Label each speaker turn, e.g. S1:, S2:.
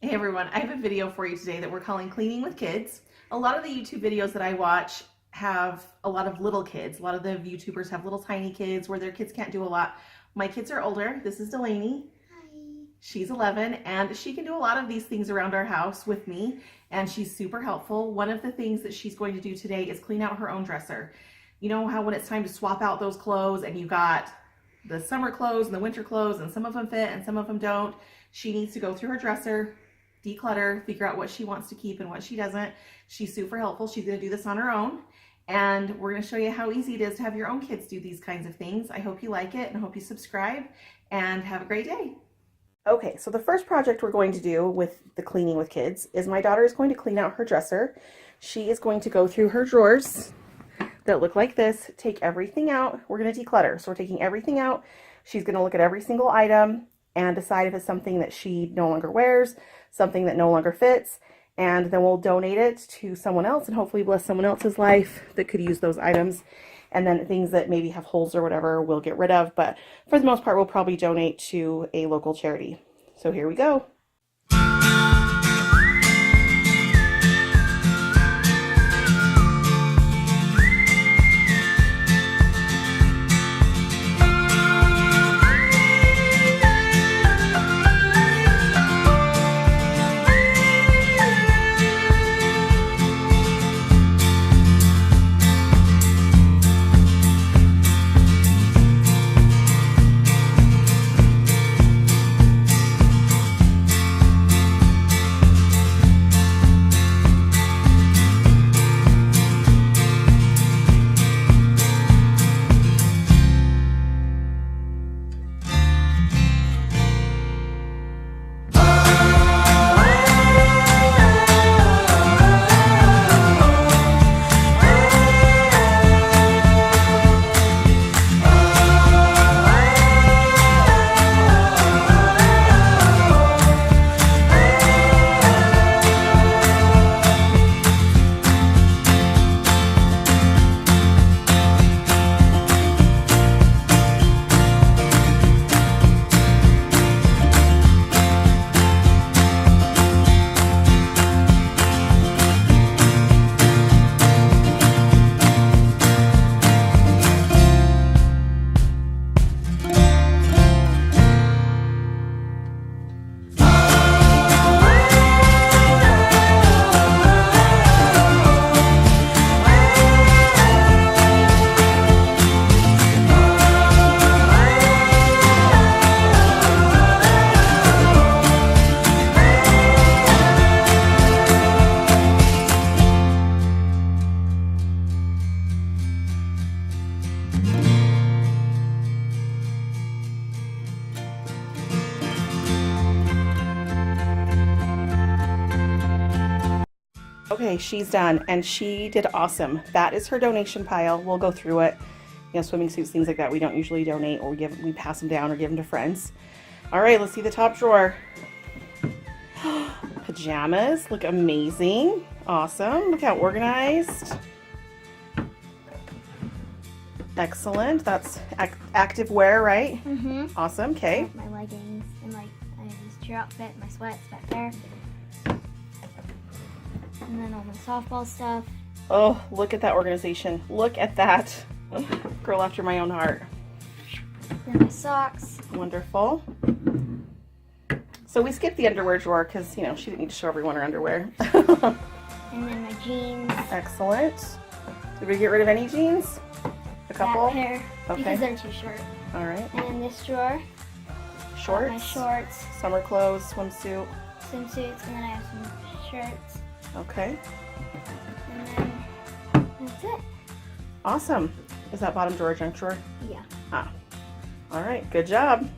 S1: Hey everyone, I have a video for you today that we're calling Cleaning with Kids. A lot of the YouTube videos that I watch have a lot of little kids. A lot of the YouTubers have little tiny kids where their kids can't do a lot. My kids are older. This is Delaney.
S2: Hi.
S1: She's 11 and she can do a lot of these things around our house with me, and she's super helpful. One of the things that she's going to do today is clean out her own dresser. You know how when it's time to swap out those clothes and you got the summer clothes and the winter clothes and some of them fit and some of them don't? She needs to go through her dresser, declutter, figure out what she wants to keep and what she doesn't. She's super helpful. She's going to do this on her own, and we're going to show you how easy it is to have your own kids do these kinds of things. I hope you like it and I hope you subscribe, and have a great day. Okay, so the first project we're going to do with the Cleaning with Kids is my daughter is going to clean out her dresser. She is going to go through her drawers that look like this, take everything out. We're going to declutter, so we're taking everything out. She's going to look at every single item and decide if it's something that she no longer wears, something that no longer fits, and then we'll donate it to someone else and hopefully bless someone else's life that could use those items. And then things that maybe have holes or whatever we'll get rid of, but for the most part we'll probably donate to a local charity. So here we go. Okay, she's done, and she did awesome. That is her donation pile. We'll go through it. You know, swimming suits, things like that, we don't usually donate, or we pass them down or give them to friends. All right, let's see the top drawer. Pajamas look amazing. Awesome. Look how organized. Excellent. That's active wear, right?
S2: Mm-hmm.
S1: Awesome. Okay.
S2: My leggings and I have this cheer outfit, my sweats back there. And then all my softball stuff.
S1: Oh, look at that organization. Look at that. Girl after my own heart.
S2: Then my socks.
S1: Wonderful. So we skipped the underwear drawer because, you know, she didn't need to show everyone her underwear.
S2: And then my jeans.
S1: Excellent. Did we get rid of any jeans? A couple?
S2: That pair.
S1: Okay.
S2: Because they're too short.
S1: All right.
S2: And in this drawer,
S1: Shorts?
S2: my shorts,
S1: Summer clothes, swimsuit.
S2: swimsuits, and then I have some shirts.
S1: Okay.
S2: And then that's it.
S1: Awesome. Is that bottom drawer junk drawer?
S2: Yeah.
S1: Ah. All right. Good job.